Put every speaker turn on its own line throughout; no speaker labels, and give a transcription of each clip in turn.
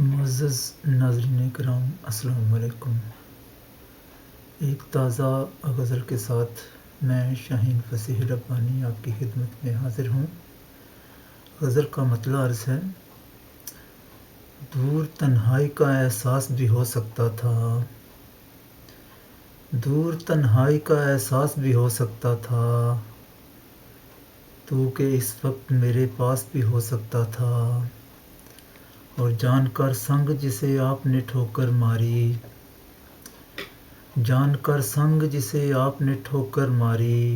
معزز ناظرین کرام، السلام علیکم۔ ایک تازہ غزل کے ساتھ میں شاہین فصیح ربانی آپ کی خدمت میں حاضر ہوں۔ غزل کا مطلع عرض ہے: دور تنہائی کا احساس بھی ہو سکتا تھا، دور تنہائی کا احساس بھی ہو سکتا تھا، تو کہ اس وقت میرے پاس بھی ہو سکتا تھا، اور جان کر سنگ جسے آپ نے ٹھوکر ماری، جان کر سنگ جسے آپ نے ٹھوکر ماری،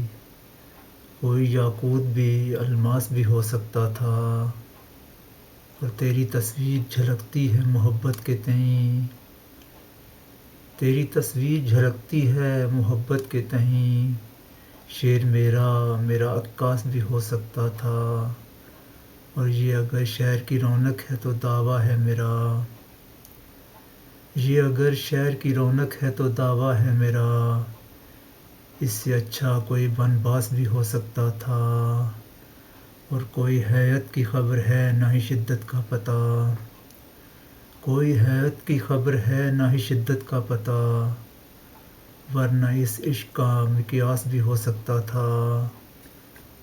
کوئی یاقوت بھی الماس بھی ہو سکتا تھا، اور تیری تصویر جھلکتی ہے محبت کے تئیں، تیری تصویر جھلکتی ہے محبت کے تئیں، شعر میرا میرا عکاس بھی ہو سکتا تھا، اور یہ اگر شہر کی رونق ہے تو دعویٰ ہے میرا، یہ اگر شہر کی رونق ہے تو دعویٰ ہے میرا، اس سے اچھا کوئی بنباس بھی ہو سکتا تھا، اور کوئی حیرت کی خبر ہے نہ ہی شدت کا پتہ، کوئی حیرت کی خبر ہے نہ ہی شدت کا پتہ، ورنہ اس عشق کا مقیاس بھی ہو سکتا تھا،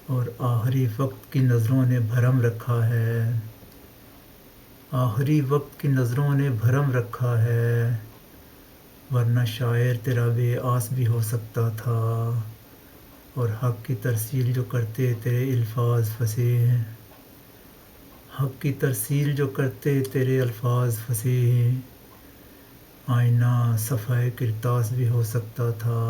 اور آخری وقت کی نظروں نے بھرم رکھا ہے، آخری وقت کی نظروں نے بھرم رکھا ہے، ورنہ شاعر تیرا بے آس بھی ہو سکتا تھا، اور حق کی ترسیل جو کرتے تیرے الفاظ فصیح ہیں، حق کی ترسیل جو کرتے تیرے الفاظ فصیح ہیں، آئینہ صفحہ کرتاس بھی ہو سکتا تھا،